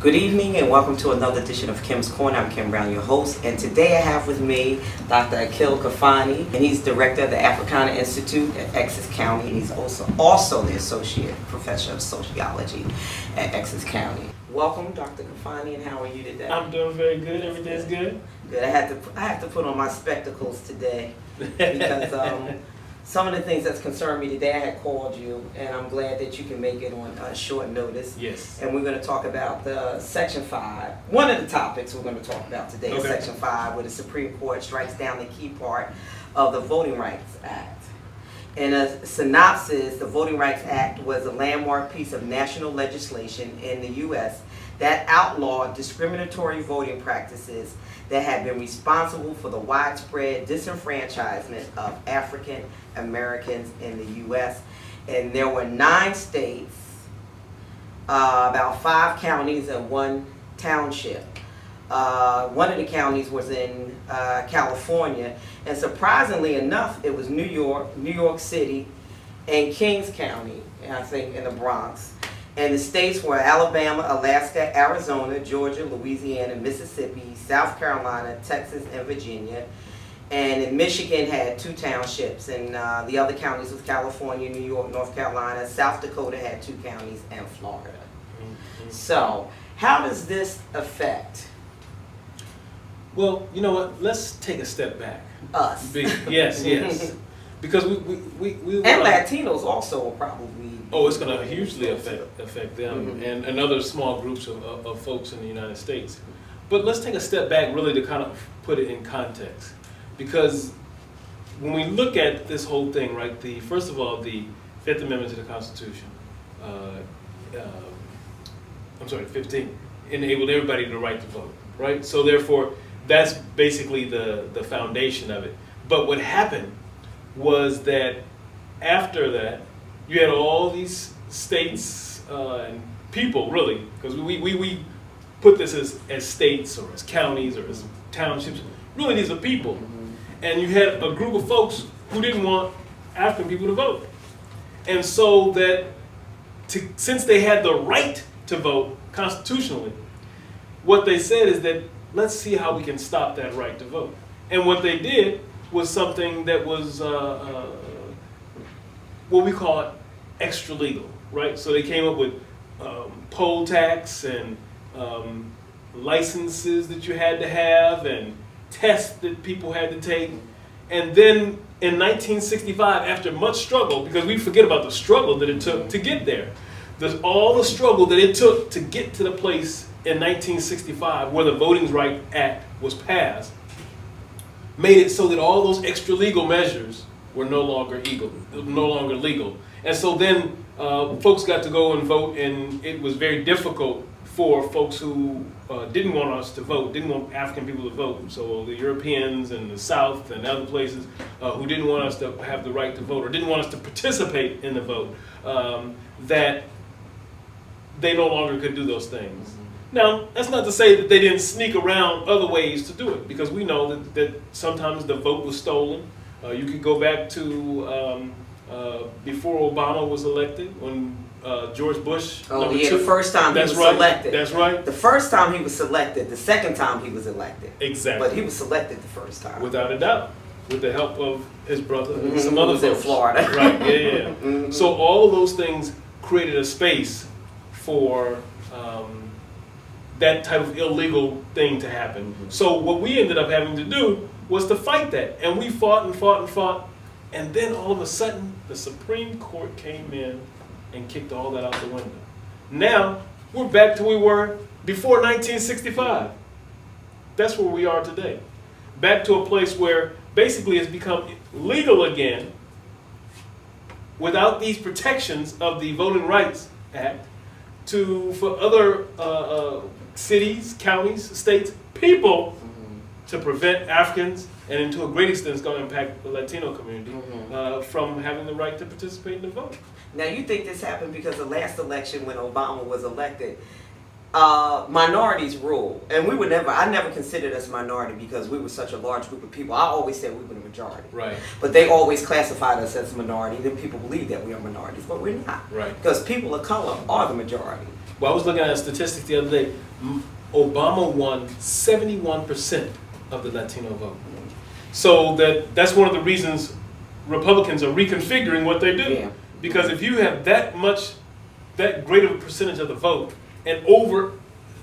Good evening and welcome to another edition of Kim's Corner. I'm Kim Brown, your host, and today I have with me Dr. Akil Khalfani, and he's director of the Africana Institute at Essex County, and he's also the associate professor of sociology at Essex County. Welcome, Dr. Khalfani, and how are you today? I'm doing very good. Everything's good. Good. I have to put on my spectacles today because some of the things that's concerned me today, I had called you, and I'm glad that you can make it on short notice. Yes. And we're going to talk about Section 5. One of the topics we're going to talk about today is Section 5, where the Supreme Court strikes down the key part of the Voting Rights Act. In a synopsis, the Voting Rights Act was a landmark piece of national legislation in the U.S. that outlawed discriminatory voting practices that had been responsible for the widespread disenfranchisement of African Americans in the U.S. And there were 9 states, about 5 counties and 1 township. One of the counties was in California, and surprisingly enough, it was New York City, and Kings County, I think, in the Bronx. And the states were Alabama, Alaska, Arizona, Georgia, Louisiana, Mississippi, South Carolina, Texas, and Virginia. And in Michigan had 2 townships, and the other counties was California, New York, North Carolina. South Dakota had 2 counties, and Florida. Mm-hmm. So, how does this affect? Well, you know what? Let's take a step back. Us. Yes. Because we and Latinos also will probably. Oh, it's going to hugely affect them and other small groups of folks in the United States. But let's take a step back really to kind of put it in context. Because when we look at this whole thing, right, first of all, the Fifth Amendment to the Constitution, 15, enabled everybody the right to vote, right? So therefore, that's basically the foundation of it. But what happened was that after that, you had all these states and people, really, because we put this as states or as counties or as townships. Really, these are people. And you had a group of folks who didn't want African people to vote. And so that since they had the right to vote constitutionally, what they said is that let's see how we can stop that right to vote. And what they did was something that was what we call it extra legal, right? So they came up with poll tax and licenses that you had to have and tests that people had to take. And then in 1965, after much struggle, because we forget about the struggle that it took to get there, there's all the struggle that it took to get to the place in 1965 where the Voting Rights Act was passed, made it so that all those extra legal measures were no longer legal. And so then folks got to go and vote, and it was very difficult for folks who didn't want us to vote, didn't want African people to vote. So the Europeans and the South and other places who didn't want us to have the right to vote or didn't want us to participate in the vote, that they no longer could do those things. Now, that's not to say that they didn't sneak around other ways to do it, because we know that sometimes the vote was stolen. You could go back to before Obama was elected, when George Bush, the first time he was elected. That's right. The first time he was selected, the second time he was elected. Exactly. But he was selected the first time. Without a doubt, with the help of his brother and some other folks. In Florida. Right, yeah. So all of those things created a space for that type of illegal thing to happen. So what we ended up having to do was to fight that. And we fought and fought and fought. And then all of a sudden, the Supreme Court came in and kicked all that out the window. Now, we're back to where we were before 1965. That's where we are today. Back to a place where basically it's become legal again without these protections of the Voting Rights Act for other cities, counties, states, people to prevent Africans, and to a great extent it's going to impact the Latino community, from having the right to participate in the vote. Now, you think this happened because the last election when Obama was elected, minorities rule, and I never considered us a minority because we were such a large group of people. I always said we were the majority. Right. But they always classified us as a minority. Then people believe that we are minorities, but we're not. Right. Because people of color are the majority. Well, I was looking at a statistic the other day. Obama won 71% of the Latino vote. So that's one of the reasons Republicans are reconfiguring what they do. Yeah. Because if you have that great of a percentage of the vote, and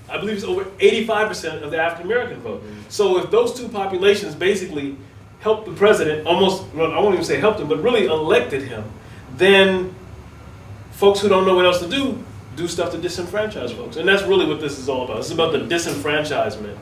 I believe it's over 85% of the African American vote. Mm-hmm. So if those two populations basically helped the president, well, I won't even say helped him, but really elected him, then folks who don't know what else to do stuff to disenfranchise folks. And that's really what this is all about. It's about the disenfranchisement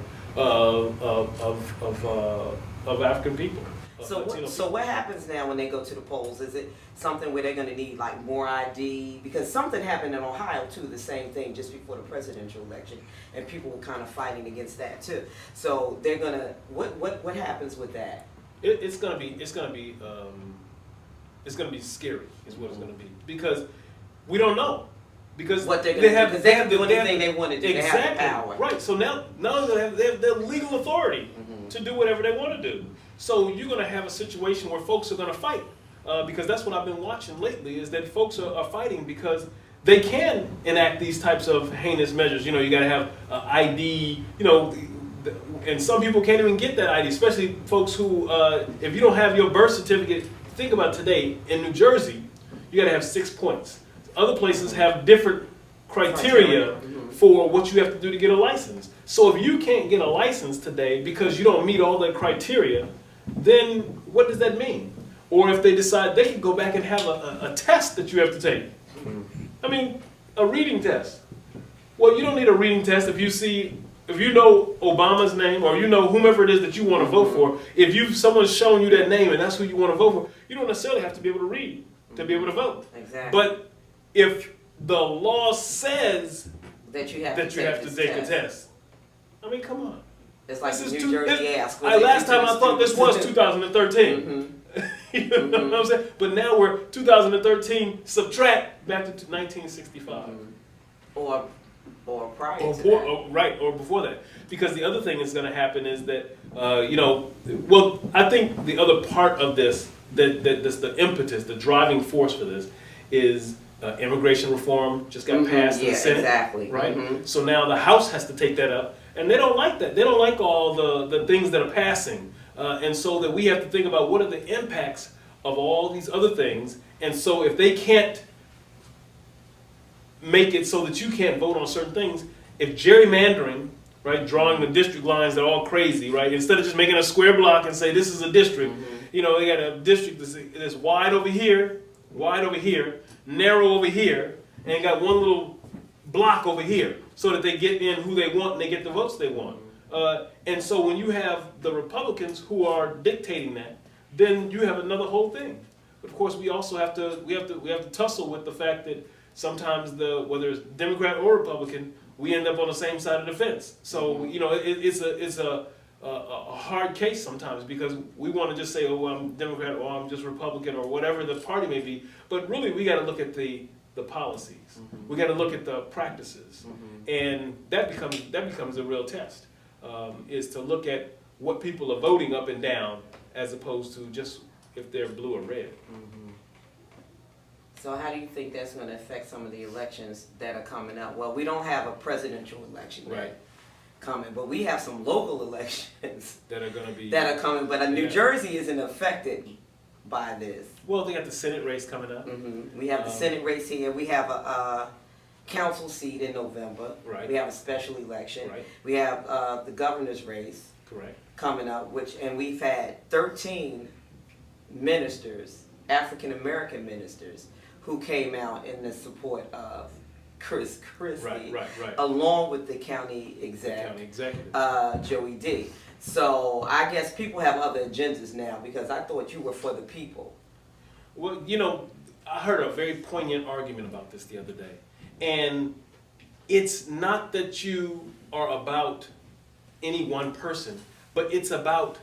of African people. So what happens now when they go to the polls? Is it something where they're going to need like more ID? Because something happened in Ohio too, the same thing just before the presidential election, and people were kind of fighting against that too. So they're gonna what happens with that? It's gonna be scary is what it's gonna be, because we don't know. Because what they're going to do, because they can do anything they want to do. Exactly. They have the power. Right. So now they have their legal authority to do whatever they want to do. So you're going to have a situation where folks are going to fight, because that's what I've been watching lately, is that folks are fighting because they can enact these types of heinous measures. You know, you got to have ID, you know, and some people can't even get that ID, especially folks who, if you don't have your birth certificate, think about today, in New Jersey, you got to have 6 points. Other places have different criteria for what you have to do to get a license. So if you can't get a license today because you don't meet all that criteria, then what does that mean? Or if they decide they can go back and have a test that you have to take. I mean, a reading test. Well, you don't need a reading test if you know Obama's name, or you know whomever it is that you want to vote for. If someone's shown you that name and that's who you want to vote for, you don't necessarily have to be able to read to be able to vote. Exactly. But if the law says that you have to take a test, I mean, come on. It's like the New Jersey ask. Last time I thought this was 2013. You know what I'm saying? But now we're 2013, subtract back to 1965. Or prior to that. Right, or before that. Because the other thing that's going to happen is that, well, I think the other part of this, that's the impetus, the driving force for this, is immigration reform just got passed in the Senate. Exactly. Right? So now the House has to take that up. And they don't like that. They don't like all the things that are passing. And so that we have to think about what are the impacts of all these other things. And so if they can't make it so that you can't vote on certain things, if gerrymandering, right, drawing the district lines that are all crazy, right, instead of just making a square block and say this is a district, you know, they got a district that's wide over here, narrow over here, and got one little block over here, so that they get in who they want and they get the votes they want. And so when you have the Republicans who are dictating that, then you have another whole thing. But of course, we also have to tussle with the fact that sometimes whether it's Democrat or Republican, we end up on the same side of the fence. So you know, it's a hard case sometimes, because we want to just say, oh, I'm Democrat or I'm just Republican or whatever the party may be. But really, we got to look at the policies. We got to look at the practices, and that becomes a real test. Is to look at what people are voting up and down, as opposed to just if they're blue or red. So how do you think that's going to affect some of the elections that are coming up? Well, we don't have a presidential election yet coming, but we have some local elections that are going to be coming. But New Jersey isn't affected by this. Well, they got the Senate race coming up. We have the Senate race here. We have a council seat in November. Right. We have a special election. Right. We have the governor's race. Correct. Coming up, and we've had 13 ministers, African American ministers, who came out in the support of Chris Christie, along with the county executive, Joey D. So I guess people have other agendas now, because I thought you were for the people. Well, you know, I heard a very poignant argument about this the other day. And it's not that you are about any one person, but it's about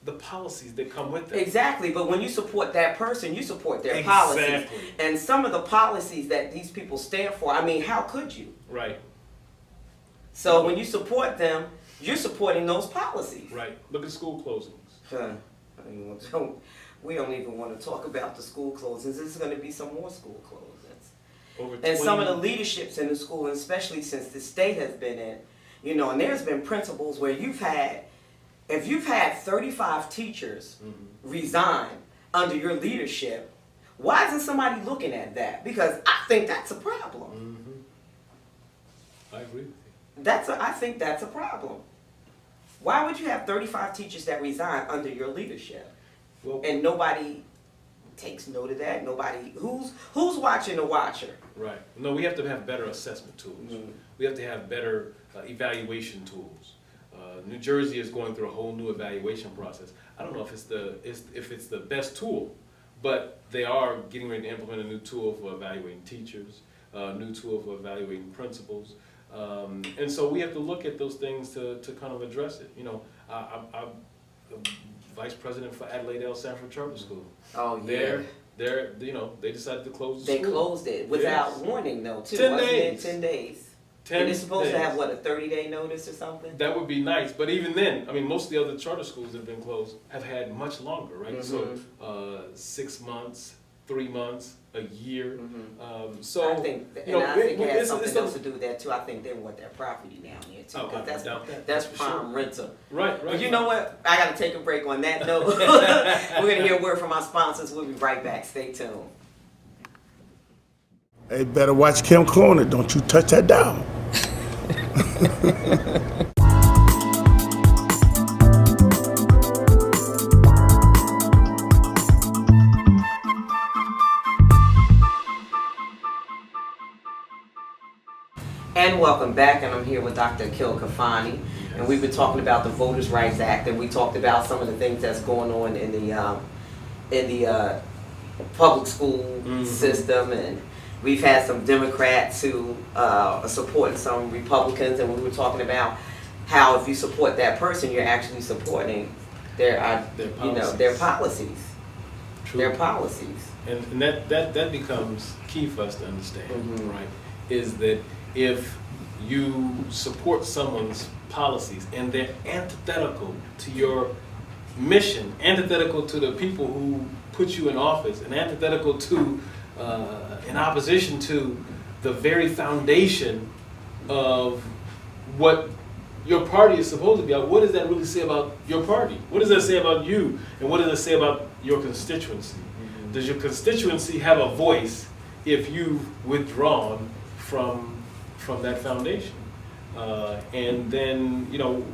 the policies that come with it. Exactly, but when you support that person, you support their policies. And some of the policies that these people stand for, I mean, how could you? Right. So when you support them, you're supporting those policies. Right. Look at school closings. We don't even want to talk about the school closings. There's going to be some more school closings. Over And some of the 20 leaderships in the school, especially since the state has been in, you know, and there's been principals where if you've had 35 teachers resign under your leadership, why isn't somebody looking at that? Because I think that's a problem. I agree with you. I think that's a problem. Why would you have 35 teachers that resign under your leadership? Well, And nobody takes note of that. Nobody who's watching the watcher. right. No, we have to have better assessment tools. We have to have better evaluation tools. New Jersey is going through a whole new evaluation process. I don't know if it's the best tool, but they are getting ready to implement a new tool for evaluating teachers, a new tool for evaluating principals. And so we have to look at those things to kind of address it. You know, I'm vice president for Adelaide L. Sanford Charter School. Oh yeah. They decided to close the They school. closed it without Yes. warning though, too. 10 wasn't days. it? 10 days. 10 And it's supposed to days. have, what, a 30-day notice or something? That would be nice, but even then, I mean, most of the other charter schools that have been closed have had much longer, right? So 6 months, 3 months, a year. So I think, you know, and I think it has it's something a- else to do with that too. I think they want their property down here too, Oh, I because doubt that. that's For prime sure. rental. Right. But you know what? I got to take a break on that note. We're going to hear a word from our sponsors. We'll be right back. Stay tuned. Hey, better watch Kim Corner. Don't you touch that dial. And welcome back, and I'm here with Dr. Akil Khalfani, and we've been talking about the Voters' Rights Act, and we talked about some of the things that's going on in the public school system, and we've had some Democrats who are supporting some Republicans, and we were talking about how if you support that person, you're actually supporting their policies. True. Their policies. And that becomes key for us to understand, right? Is that if you support someone's policies and they're antithetical to your mission, antithetical to the people who put you in office, and antithetical to, in opposition to the very foundation of what your party is supposed to be, what does that really say about your party? What does that say about you? And what does it say about your constituency? Does your constituency have a voice if you've withdrawn from that foundation? And then, you know,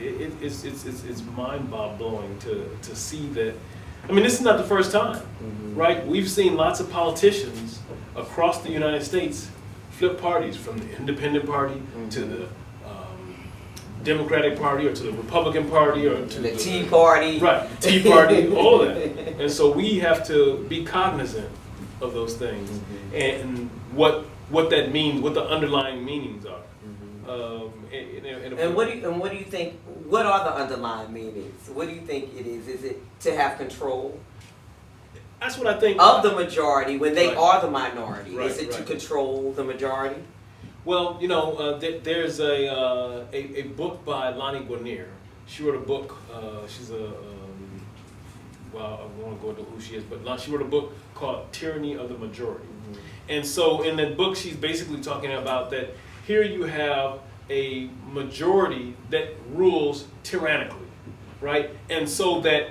it's mind-boggling to see that. I mean, this is not the first time, right? We've seen lots of politicians across the United States flip parties, from the Independent Party to the Democratic Party, or to the Republican Party, or to The Tea Party. Right, the Tea Party, all of that. And so we have to be cognizant of those things and what that means, what the underlying meanings are. And what do you think? What are the underlying meanings? What do you think it is? Is it to have control That's what I think. of the majority when they Right. are the minority? Right, Is it to right. control the majority? Well, you know, there's a book by Lonnie Guarnier. She wrote a book. She's well, I won't go into who she is, but she wrote a book called Tyranny of the Majority. And so in that book, she's basically talking about that here you have a majority that rules tyrannically, right? And so that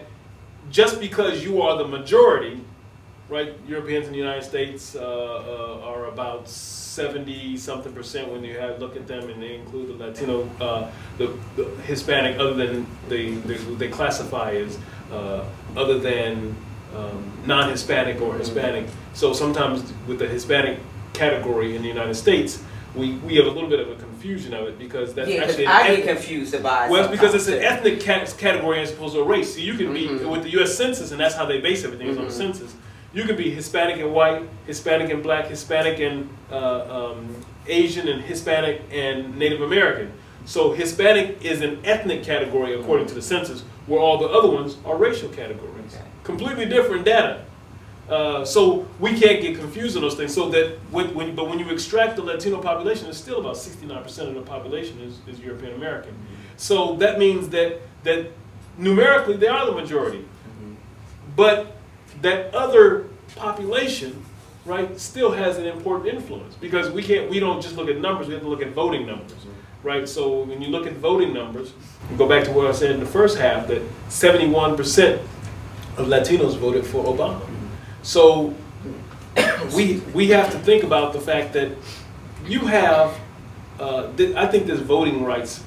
just because you are the majority, right? Europeans in the United States are about 70-something% when you look at them, and they include the Latino, the Hispanic, other than they classify as other than non-Hispanic or Hispanic. So sometimes with the Hispanic category in the United States, we have a little bit of a confusion of it, because that's actually I get confused about it. well, it's because it's an sometimes. ethnic category as opposed to a race. So you can be with the U.S. Census, and that's how they base everything is on the census. You can be Hispanic and white, Hispanic and black, Hispanic and Asian, and Hispanic and Native American. So Hispanic is an ethnic category according to the census, where all the other ones are racial categories. Okay. Completely different data. So we can't get confused on those things. So that when you extract the Latino population, it's still about 69% of the population is European American. So that means that numerically they are the majority, but that other population, right, still has an important influence because we don't just look at numbers. We have to look at voting numbers, right? So when you look at voting numbers, go back to what I said in the first half that 71% of Latinos voted for Obama. So we have to think about the fact that you have, I think this voting rights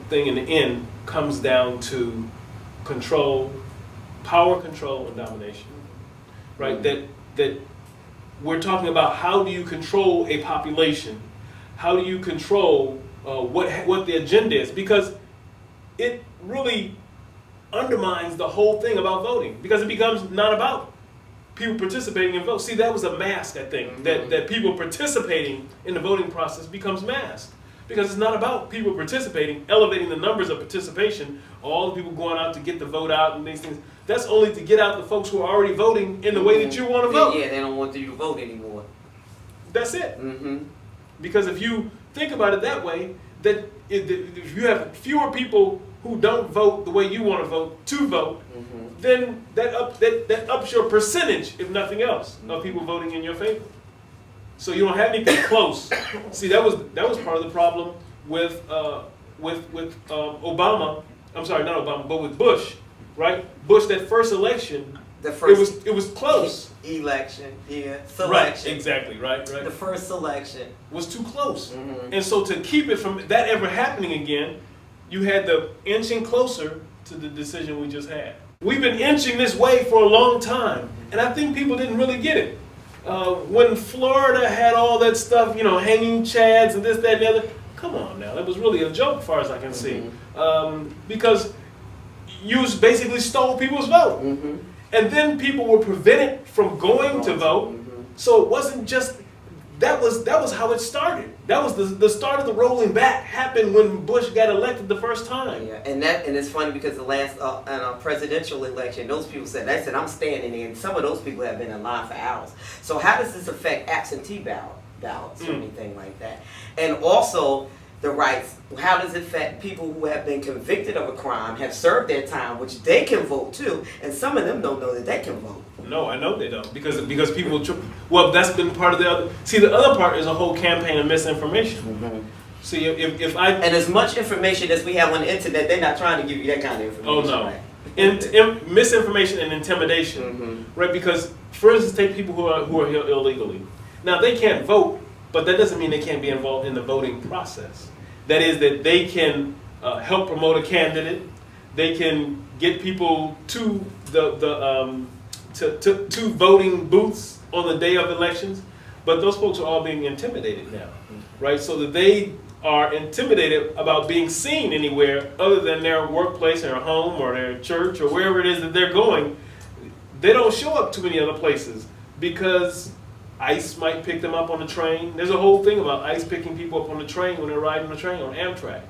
thing in the end comes down to control, power control and domination, right? That we're talking about how do you control a population? How do you control what the agenda is? Because it really undermines the whole thing about voting because it becomes not about people participating in vote. See, that was a mask, I think, that people participating in the voting process becomes masked. Because it's not about people participating, elevating the numbers of participation, all the people going out to get the vote out and these things. That's only to get out the folks who are already voting in the way that you want to vote. Yeah, they don't want you to vote anymore. That's it. Because if you think about it that way, that if you have fewer people who don't vote the way you want to vote, then that ups your percentage, if nothing else, of people voting in your favor. So you don't have anything close. See, that was part of the problem with Obama. I'm sorry, not Obama, but with Bush, right? Bush, that first election, it was close. Election, yeah, selection. Right, exactly, right. The first selection was too close, and so to keep it from that ever happening again, you had the inching closer to the decision we just had. We've been inching this way for a long time, and I think people didn't really get it. When Florida had all that stuff, hanging chads and this, that, and the other, come on now, that was really a joke as far as I can see. Because you basically stole people's vote. And then people were prevented from going to vote. So it wasn't just, that was how it started. That was the start of the rolling back happened when Bush got elected the first time. Yeah, and it's funny because the last presidential election, those people said, I'm standing in. Some of those people have been in line for hours. So how does this affect absentee ballots or anything like that? And also the rights, how does it affect people who have been convicted of a crime, have served their time, which they can vote too, and some of them don't know that they can vote. No, I know they don't because people. Well, that's been part of the other. See, the other part is a whole campaign of misinformation. See, if I and as much information as we have on the internet, they're not trying to give you that kind of information. Oh no, right? Misinformation and intimidation, right? Because for instance, take people who are here illegally. Now they can't vote, but that doesn't mean they can't be involved in the voting process. That is that they can help promote a candidate. They can get people to to voting booths on the day of elections, but those folks are all being intimidated now, right? So that they are intimidated about being seen anywhere other than their workplace or their home or their church or wherever it is that they're going. They don't show up to many other places because ICE might pick them up on the train. There's a whole thing about ICE picking people up on the train when they're riding the train on Amtrak.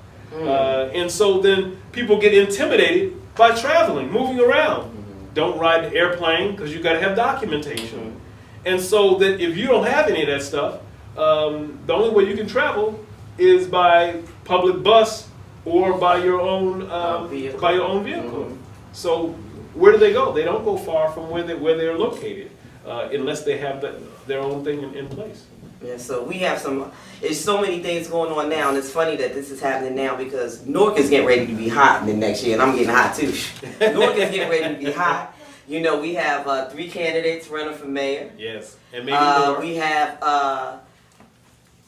And so then people get intimidated by traveling, moving around. Don't ride the airplane because you got to have documentation. And so that if you don't have any of that stuff, the only way you can travel is by public bus or by your own vehicle. So where do they go? They don't go far from where they're located unless they have their own thing in place. Yeah, so we have there's so many things going on now, and it's funny that this is happening now because Newark is getting ready to be hot in the next year, and I'm getting hot too. Newark is getting ready to be hot. We have 3 candidates running for mayor. Yes, and maybe more. We have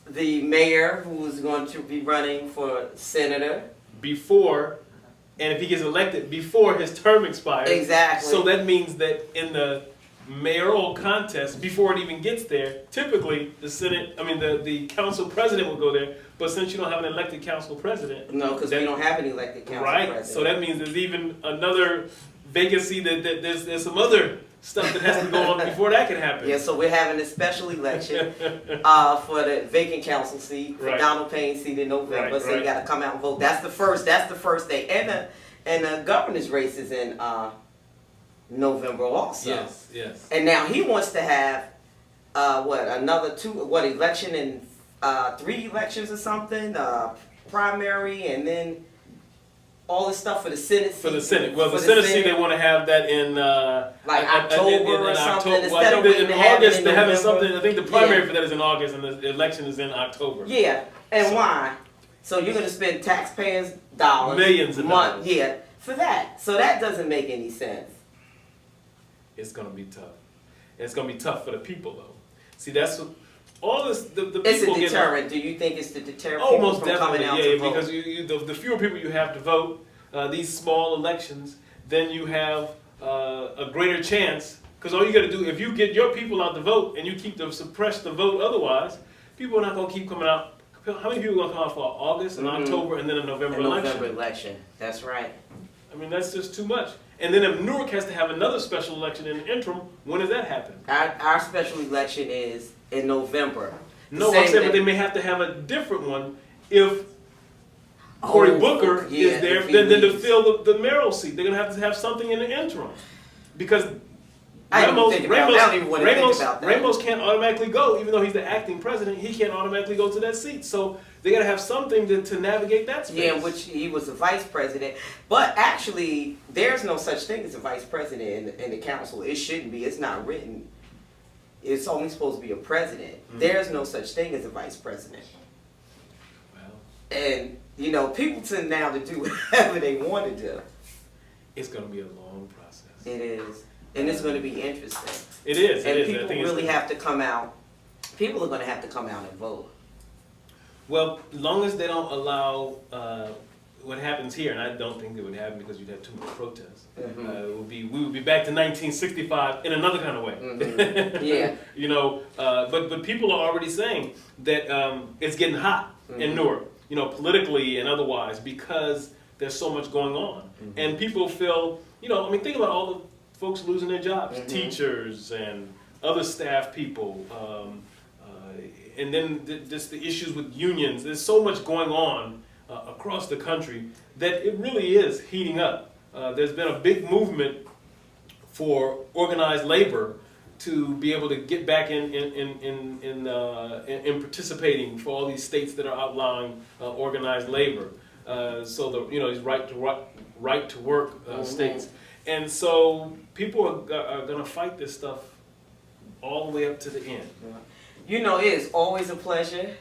the mayor who's going to be running for senator. And if he gets elected before his term expires. Exactly. So that means that in the mayoral contest, before it even gets there, typically the council president will go there, but since you don't have an elected council president. No, because we don't have an elected council president. Right, so that means there's even another vacancy that there's some other stuff that has to go on before that can happen. Yeah, so we're having a special election for the vacant council seat, for Donald Payne's seat in November, so you got to come out and vote. That's the first day. And the governor's race is in November also. Yes, yes. And now he wants to have another election in 3 elections or something, primary, and then all this stuff for the Senate seat. For the Senate. Well, for the Senate seat, they want to have that in October or something. Well, I Instead of think that in August they're having November. something. I think the primary for that is in August, and the election is in October. Yeah, and why? So you're going to spend taxpayers' dollars, Millions of dollars. Yeah, for that. So that doesn't make any sense. It's going to be tough. It's going to be tough for the people, though. See, that's what all this. The It's people a get. deterrent. Do you think it's to deter Oh, people most from definitely, coming out yeah. to vote? Because the fewer people you have to vote, these small elections, then you have a greater chance. Because all you got to do, if you get your people out to vote and you keep to suppress the vote, otherwise, people are not going to keep coming out. How many people are going to come out for August and October and then a November election? November election. That's right. I mean, that's just too much. And then if Newark has to have another special election in the interim, when does that happen? Our special election is in November. No, I'm saying, but they may have to have a different one if Cory Booker is there, then to fill the mayoral seat. They're going to have something in the interim. Because Ramos can't automatically go, even though he's the acting president, he can't automatically go to that seat. So they got to have something to navigate that space. Yeah, in which he was the vice president. But actually, there's no such thing as a vice president in the council. It shouldn't be. It's not written. It's only supposed to be a president. Mm-hmm. There's no such thing as a vice president. Well, and, people tend now to do whatever they want to do. It's going to be a long process. It is. And it's going to be interesting. It is. And people really have to come out. People are going to have to come out and vote. Well, as long as they don't allow what happens here, and I don't think it would happen because you'd have too much protests. Mm-hmm. We would be back to 1965 in another kind of way. Mm-hmm. Yeah. But people are already saying that it's getting hot in Newark, politically and otherwise, because there's so much going on, and people feel, think about all the folks losing their jobs, teachers and other staff people, and then just the issues with unions. There's so much going on across the country that it really is heating up. There's been a big movement for organized labor to be able to get back in participating for all these states that are outlawing organized labor. So these right to work states. And so people are going to fight this stuff all the way up to the end. It is always a pleasure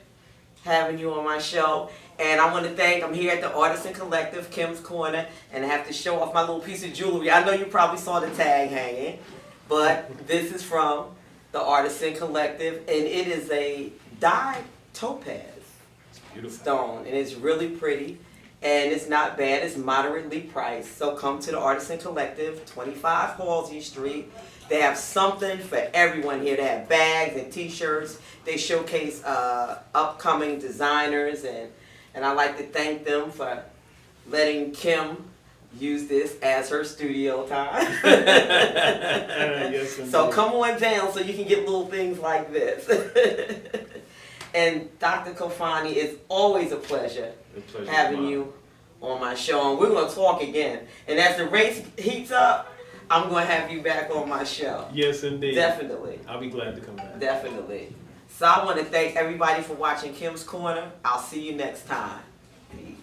having you on my show. And I want to I'm here at the Artisan Collective, Kim's Corner, and I have to show off my little piece of jewelry. I know you probably saw the tag hanging, but this is from the Artisan Collective, and it is a dyed topaz stone, and it's really pretty. And it's not bad, it's moderately priced. So come to the Artisan Collective, 25 Halsey Street. They have something for everyone here. They have bags and t-shirts. They showcase upcoming designers, and I'd like to thank them for letting Kim use this as her studio time. Yes, so come on down so you can get little things like this. And Dr. Khalfani, it's always a pleasure having you on my show. And we're going to talk again. And as the race heats up, I'm going to have you back on my show. Yes, indeed. Definitely. I'll be glad to come back. Definitely. So I want to thank everybody for watching Kim's Corner. I'll see you next time. Peace.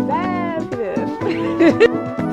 Fabulous.